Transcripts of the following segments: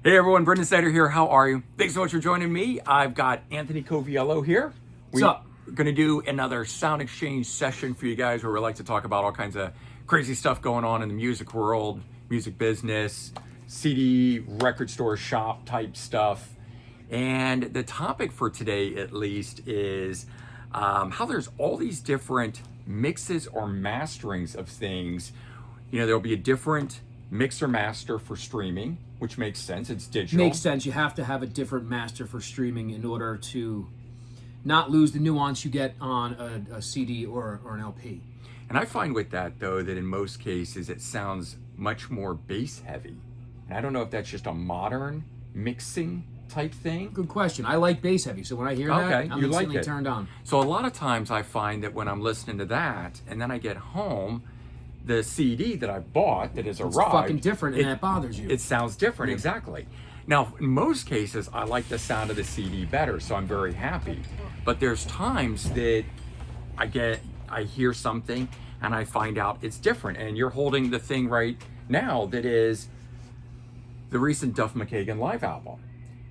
Hey everyone, Brendan Snyder here. How are you? Thanks so much for joining me. I've got Anthony Coviello here. What's up? We're going to do another sound exchange session for you guys where we like to talk about all kinds of crazy stuff going on in the music world, music business, CD, record store shop type stuff. And the topic for today, at least, is how there's all these different mixes or masterings of things. You know, there'll be a different mix or master for streaming, which makes sense. It's digital. Makes sense. You have to have a different master for streaming in order to not lose the nuance you get on a CD or an LP. And I find with that, though, that in most cases it sounds much more bass heavy. And I don't know if that's just a modern mixing type thing. Good question. I like bass heavy, so when I hear that, I'm you like instantly it. turned on. So a lot of times I find that when I'm listening to that and then I get home, the CD that I bought that has arrived, It's fucking different, and that bothers you. It sounds different, exactly. Now, in most cases, I like the sound of the CD better, so I'm very happy. But there's times that I hear something and I find out it's different. And you're holding the thing right now that is the recent Duff McKagan live album.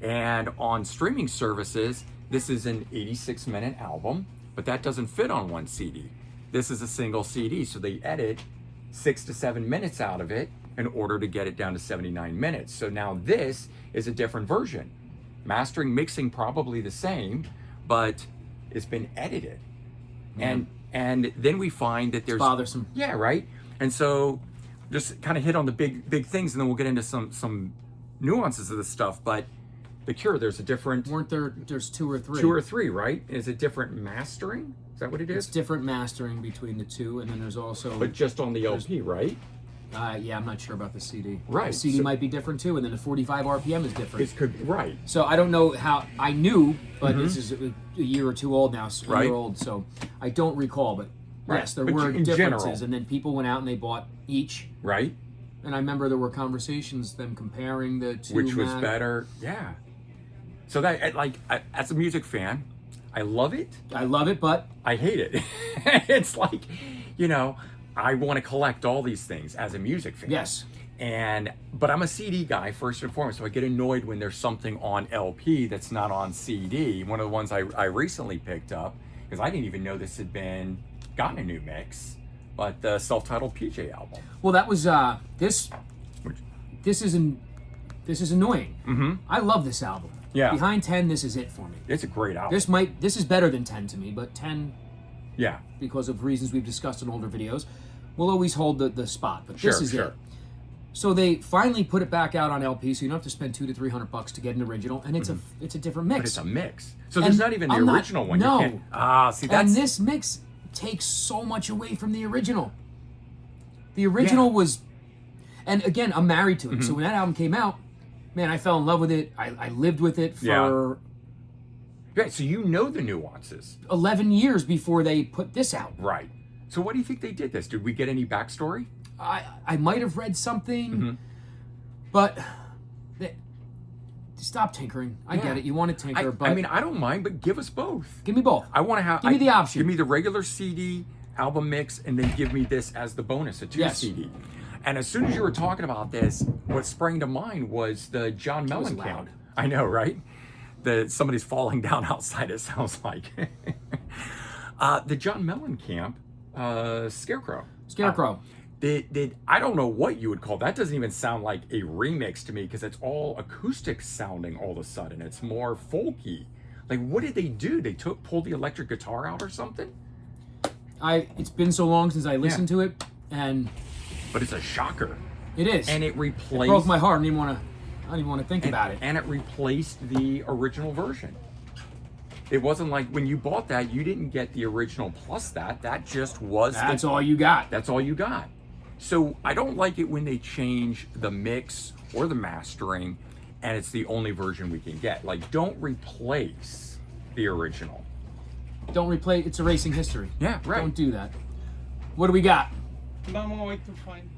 And on streaming services, this is an 86-minute album, but that doesn't fit on one CD. This is a single CD, so they edit 6 to 7 minutes out of it in order to get it down to 79 minutes. So now this is a different version. Mastering, mixing, probably the same, but it's been edited. And then we find that there's... It's bothersome. Yeah, right? And so just kind of hit on the big things, and then we'll get into some nuances of this stuff. But The Cure, there's a different... There's two or three. 2 or 3, right? Is it different mastering? Is that what it is? It's different mastering between the two, and then there's also... But just on the LP, right? Yeah, I'm not sure about the CD. Right. The CD might be different too, and then the 45 RPM is different. It could, right. So I don't know how... I knew, but this is a year or two old now, a year old, so I don't recall, but yes, there were differences, general. and then people went out and they bought each. Right. And I remember there were conversations, them comparing the two. Which was better, yeah. So that, as a music fan, I love it. I love it, but... I hate it. It's like, you know, I want to collect all these things as a music fan. Yes. But I'm a CD guy first and foremost, so I get annoyed when there's something on LP that's not on CD. One of the ones I recently picked up, because I didn't even know this had gotten a new mix, but the self-titled PJ album. Well, that was, this is annoying. Mm-hmm. I love this album. Yeah. Behind 10, this is it for me. It's a great album. This is better than 10 to me, but 10, yeah, because of reasons we've discussed in older videos, will always hold the spot. But this is it. So they finally put it back out on LP, so you don't have to spend $200 to $300 to get an original, and it's a different mix. But it's a mix. So there's not even the original one. No. You can't, see, that's... And this mix takes so much away from the original. The original was, and again, I'm married to it. So when that album came out, man, I fell in love with it. I lived with it for... Yeah, so you know the nuances. 11 years before they put this out. Right. So what do you think they did this? Did we get any backstory? I might have read something, but stop tinkering. I get it. You want to tinker, but... I mean, I don't mind, but give us both. Give me both. I want to have... Give me the option. Give me the regular CD album mix, and then give me this as the bonus, a 2 CD. And as soon as you were talking about this, what sprang to mind was the John Mellencamp. I know, right? Somebody's falling down outside, it sounds like. The John Mellencamp Scarecrow. I don't know what you would call that. Doesn't even sound like a remix to me, because it's all acoustic sounding all of a sudden. It's more folky. Like, what did they do? They pulled the electric guitar out or something? It's been so long since I listened to it, and... But it's a shocker. It is. And it replaced... It broke my heart. I don't even want to think about it. And it replaced the original version. It wasn't like when you bought that, you didn't get the original plus that. That just was... That's all you got. That's all you got. So I don't like it when they change the mix or the mastering, and it's the only version we can get. Like, don't replace the original. Don't replace... It's erasing history. Yeah, right. Don't do that. What do we got? I'm waiting to find.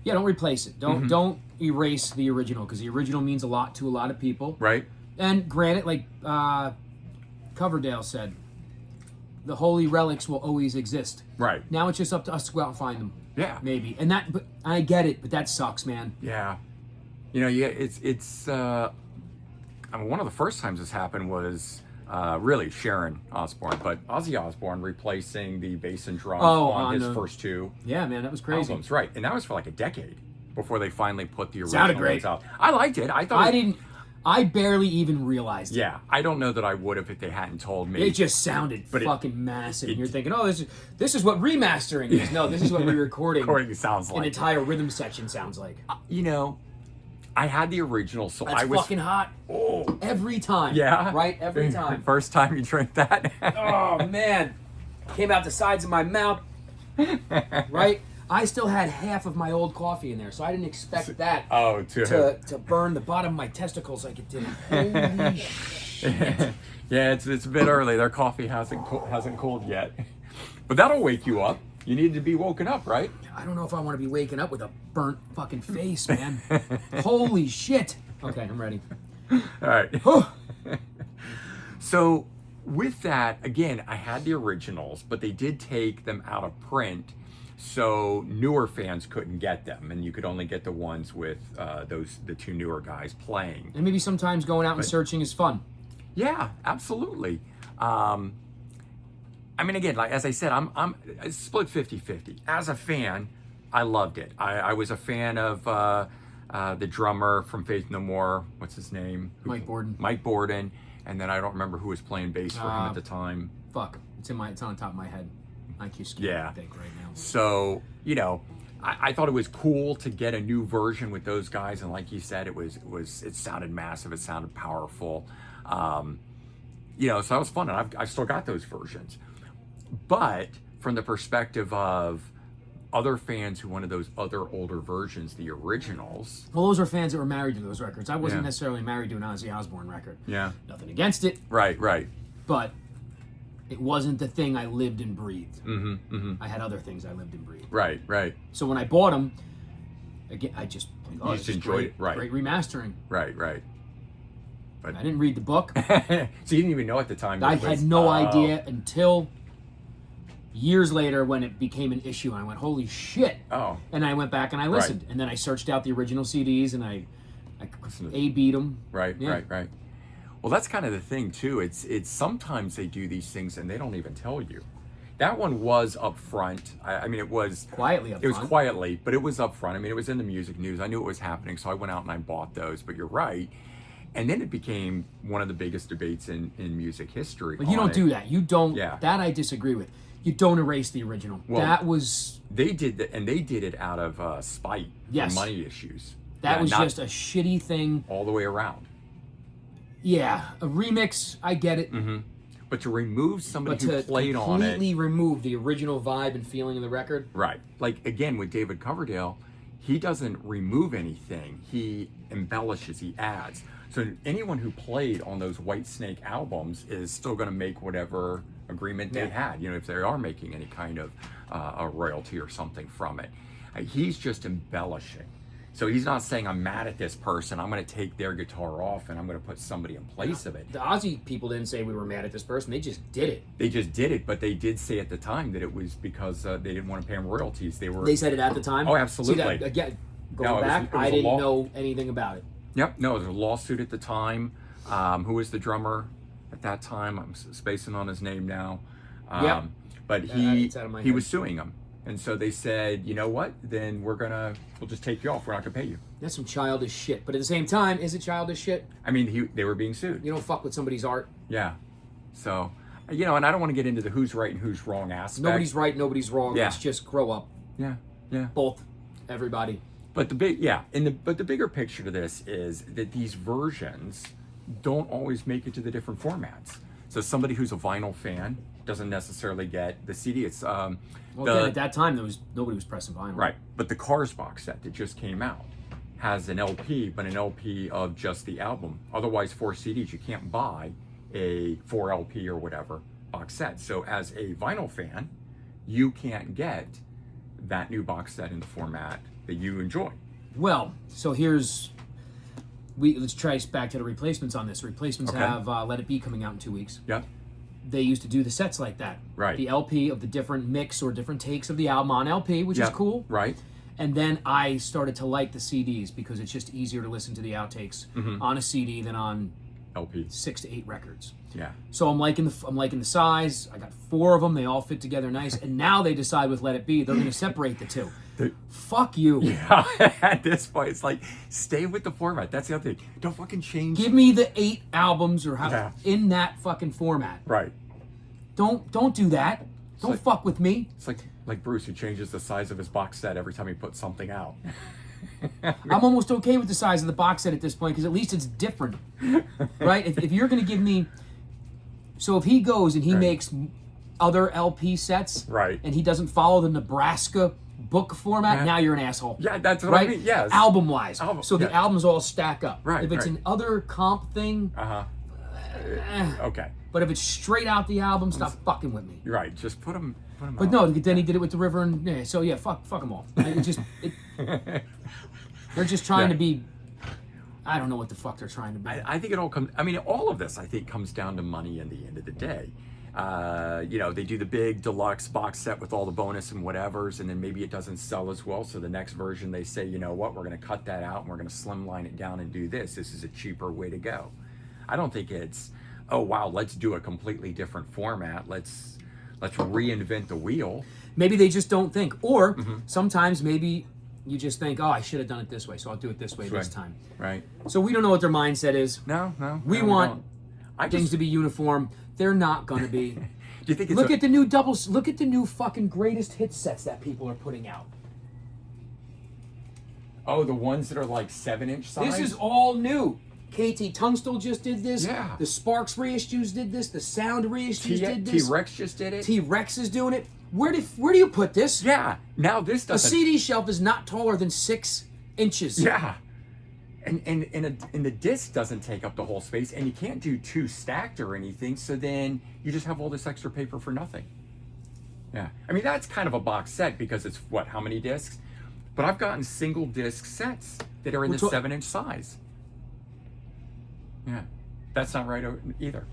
Yeah, don't replace it. Don't erase the original, because the original means a lot to a lot of people. Right. And granted, like Coverdale said, the holy relics will always exist. Right. Now it's just up to us to go out and find them. Yeah. Maybe. But I get it, but that sucks, man. Yeah. You know, yeah, it's. I mean, one of the first times this happened was really Sharon Osbourne, but Ozzy Osbourne replacing the bass and drums on his first two Yeah, man, that was crazy. albums, right? And that was for like a decade before they finally put the Sounded original great. ones out. I liked it. I thought I didn't. I barely even realized it. Yeah, I don't know that I would have if they hadn't told me. It just sounded fucking massive. And you're thinking, oh, this is what remastering is. No, this is what re-recording Recording sounds like. an entire rhythm section sounds like. You know, I had the original, so That's I was fucking hot. Oh, Every time. yeah, Right? Every time. First time you drink that. Oh, man. Came out the sides of my mouth. Right? I still had half of my old coffee in there, so I didn't expect that to burn the bottom of my testicles like it did. Holy shit. Yeah, it's a bit early. Their coffee hasn't cooled yet, but that'll wake you up. You need to be woken up, right? I don't know if I want to be waking up with a burnt fucking face, man. Holy shit. Okay, I'm ready. All right. So with that, again, I had the originals, but they did take them out of print. So newer fans couldn't get them, and you could only get the ones with the two newer guys playing. And maybe sometimes going out and searching is fun. Yeah, absolutely. I mean, again, like as I said, I'm split 50-50. As a fan, I loved it. I was a fan of the drummer from Faith No More. What's his name? Mike Borden. Mike Borden, and then I don't remember who was playing bass for him at the time. Fuck, it's on the top of my head. I can't think right now. So, you know, I thought it was cool to get a new version with those guys, and like you said, it sounded massive, it sounded powerful, you know, so that was fun, and I've still got those versions. But from the perspective of other fans who wanted those other older versions, the originals. Well, those were fans that were married to those records. I wasn't necessarily married to an Ozzy Osbourne record. Yeah. Nothing against it. Right. But it wasn't the thing I lived and breathed. Mm-hmm. I had other things I lived and breathed. Right. So when I bought them, again, I just you just enjoyed it. Right. Great remastering. Right. But I didn't read the book. So you didn't even know at the time. I had no idea until years later when it became an issue. And I went, holy shit. Oh. And I went back and I listened. Right. And then I searched out the original CDs and I A-beat them. Right. Well, that's kind of the thing too. It's sometimes they do these things and they don't even tell you. That one was up front. I mean, it was quietly up front. It was quietly, but it was up front. I mean, it was in the music news. I knew it was happening, so I went out and I bought those. But you're right. And then it became one of the biggest debates in music history. But you don't do that. You don't. Yeah. That I disagree with. You don't erase the original. Well, that was. They did that, and they did it out of spite and money issues. That was just a shitty thing. All the way around. Yeah, a remix, I get it. Mm-hmm. But to remove somebody who played on it. Completely remove the original vibe and feeling of the record. Right. Like, again, with David Coverdale, he doesn't remove anything. He embellishes, he adds. So anyone who played on those White Snake albums is still going to make whatever agreement they had, you know, if they are making any kind of a royalty or something from it. He's just embellishing. So he's not saying, I'm mad at this person, I'm going to take their guitar off and I'm going to put somebody in place of it. The Ozzy people didn't say we were mad at this person, they just did it. They just did it, but they did say at the time that it was because they didn't want to pay him royalties. They said it at the time? Oh, absolutely. See that, again, going back, I didn't know anything about it. Yep, no, it was a lawsuit at the time. Who was the drummer at that time? I'm spacing on his name now. But he was suing them. And so they said, you know what? Then we'll just take you off. We're not gonna pay you. That's some childish shit. But at the same time, is it childish shit? I mean, they were being sued. You don't fuck with somebody's art. Yeah. So, you know, and I don't want to get into the who's right and who's wrong aspect. Nobody's right, nobody's wrong. Yeah. Let's just grow up. Yeah. Both, everybody. But the bigger picture to this is that these versions don't always make it to the different formats. So somebody who's a vinyl fan doesn't necessarily get the CD. It's again, at that time nobody was pressing vinyl. Right. But the Cars box set that just came out has an LP, but an LP of just the album. Otherwise, 4 CDs, you can't buy a 4 LP or whatever box set. So as a vinyl fan, you can't get that new box set in the format that you enjoy. Well, so let's trace back to the Replacements on this. Replacements have Let It Be coming out in 2 weeks. Yeah. They used to do the sets like that. Right. The LP of the different mix or different takes of the album on LP, which is cool. Right. And then I started to like the CDs because it's just easier to listen to the outtakes on a CD than on LP. 6 to 8 records. Yeah. So I'm liking the size. I got 4 of them. They all fit together nice. And now they decide with Let It Be, they're going to separate the two. Fuck you. Yeah. At this point, it's like, stay with the format. That's the other thing. Don't fucking change. Give me the 8 albums or Yeah. in that fucking format. Right. Don't do that. Don't like- fuck with me. It's like Bruce, who changes the size of his box set every time he puts something out. I'm almost okay with the size of the box set at this point because at least it's different, right? If you're going to give me, so if he goes and he Right. makes other LP sets, Right. and he doesn't follow the Nebraska book format, Yeah. now you're an asshole. Yeah, that's what right? I mean. Yes. Album wise, so the yeah. albums all stack up. Right, If it's right. an other comp thing, Okay. but if it's straight out the album, stop fucking with me. You're right. Just put them. But no, then he did it with the River, and yeah, so yeah, fuck them all. They're just trying Yeah. to be. I don't know what the fuck they're trying to be. I think it all comes. I mean, all of this, I think, comes down to money in the end of the day. They do the big deluxe box set with all the bonus and whatevers, and then maybe it doesn't sell as well. So the next version, they say, you know what, we're going to cut that out and we're going to slimline it down and do this. This is a cheaper way to go. I don't think it's, oh wow, let's do a completely different format. Let's reinvent the wheel. Maybe they just don't think, or sometimes maybe you just think, oh, I should have done it this way, so I'll do it this way this time. Right. So we don't know what their mindset is. No. We want things to be uniform. They're not going to be. Do you think it's Look at the new fucking greatest hit sets that people are putting out. Oh, the ones that are like 7-inch size? This is all new. KT Tunstall just did this. Yeah. The Sparks reissues did this. The Sound reissues did this. T-Rex just did it. T-Rex is doing it. Where do you put this? Yeah. Now this A doesn't. CD shelf is not taller than 6 inches. Yeah. And the disc doesn't take up the whole space, and you can't do 2 stacked or anything, so then you just have all this extra paper for nothing. Yeah. I mean, that's kind of a box set because it's, how many discs? But I've gotten single disc sets that are in the 7-inch size. Yeah. That's not right either.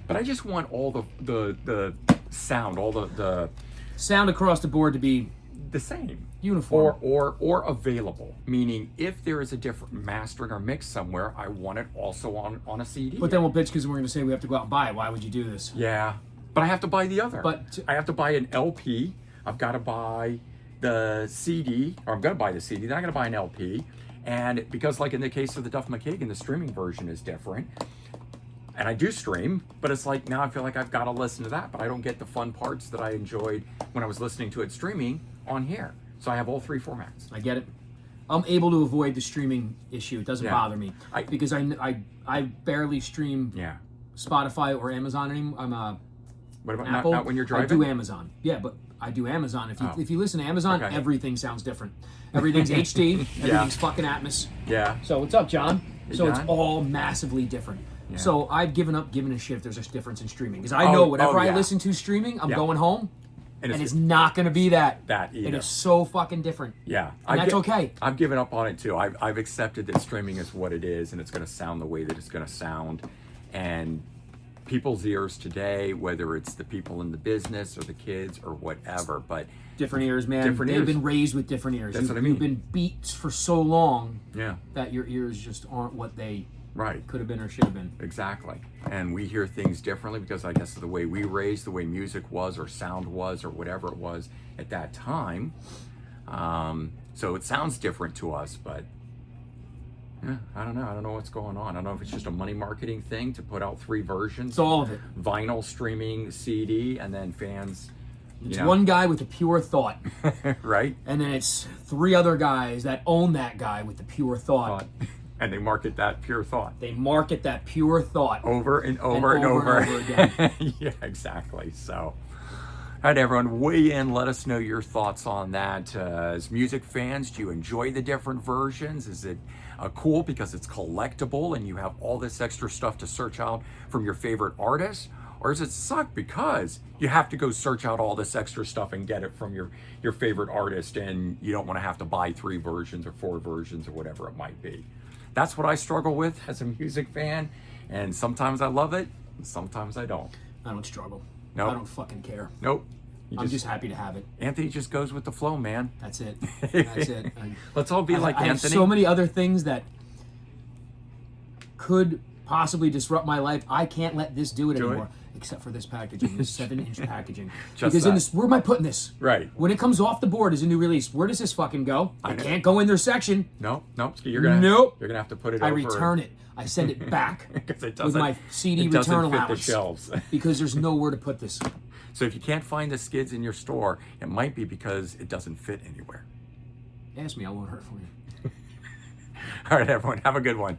But I just want all the sound, all the Sound across the board to be the same. uniform. Or available, meaning if there is a different mastering or mix somewhere, I want it also on a CD. But then we'll bitch because we're going to say we have to go out and buy it. Why would you do this? Yeah, but I have to buy the other. But I have to buy an LP. I've got to buy the CD, or I'm going to buy the CD. Then I'm going to buy an LP, and because like in the case of the Duff McKagan, the streaming version is different. And I do stream, but it's like now I feel like I've got to listen to that, but I don't get the fun parts that I enjoyed when I was listening to it streaming on here. So I have all 3 formats. I get it. I'm able to avoid the streaming issue. It doesn't Yeah. bother me because I barely stream Yeah. Spotify or Amazon anymore. I'm What about Apple. not when you're driving? I do Amazon. Yeah, but I do Amazon. If you listen to Amazon, Okay. everything sounds different. Everything's HD. Everything's fucking Atmos. Yeah. So what's up, John? So John? it's all massively different. Yeah. So I've given up giving a shit if there's a difference in streaming because I know whenever I yeah. listen to streaming, I'm Yeah. going home, and it's it's not going to be that. that It either. is so fucking different. Yeah, And that's okay. I've given up on it too. I've accepted that streaming is what it is, and it's going to sound the way that it's going to sound. And people's ears today, whether it's the people in the business or the kids or whatever, but Different ears, man. Different They've ears. been raised with different ears. That's what I You've mean. been beat for so long yeah, that your ears just aren't what they right, could have been or should have been. exactly. And we hear things differently because I guess of the way we raised, the way music was or sound was or whatever it was at that time. So it sounds different to us, but yeah, I don't know. I don't know what's going on. I don't know if it's just a money marketing thing to put out 3 versions. It's all of it. Vinyl, streaming, CD, and then fans. It's one guy with a pure thought, right? and then it's 3 other guys that own that guy with the pure thought. And they market that pure thought They market that pure thought. over and over and over. again. Yeah, exactly. So, all right, everyone, weigh in. Let us know your thoughts on that. As music fans, do you enjoy the different versions? Is it cool because it's collectible and you have all this extra stuff to search out from your favorite artists? Or does it suck because you have to go search out all this extra stuff and get it from your favorite artist, and you don't want to have to buy 3 versions or 4 versions or whatever it might be? That's what I struggle with as a music fan, and sometimes I love it, and sometimes I don't. I don't struggle. Nope. I don't fucking care. Nope. I'm just happy to have it. Anthony just goes with the flow, man. That's it. That's it. Let's all be like I have Anthony. so many other things that could possibly disrupt my life. I can't let this do it anymore. Except for this packaging, this 7-inch packaging. Just because that. in this, where am I putting this? Right. When it comes off the board as a new release, where does this fucking go? I can't go in their section. Nope. You're gonna have to put it I over. return it. I send it back because it with doesn't. my CD it doesn't return fit allowance. the shelves. Because there's nowhere to put this. So if you can't find the skids in your store, it might be because it doesn't fit anywhere. Ask me, I won't hurt for you. All right, everyone, have a good one.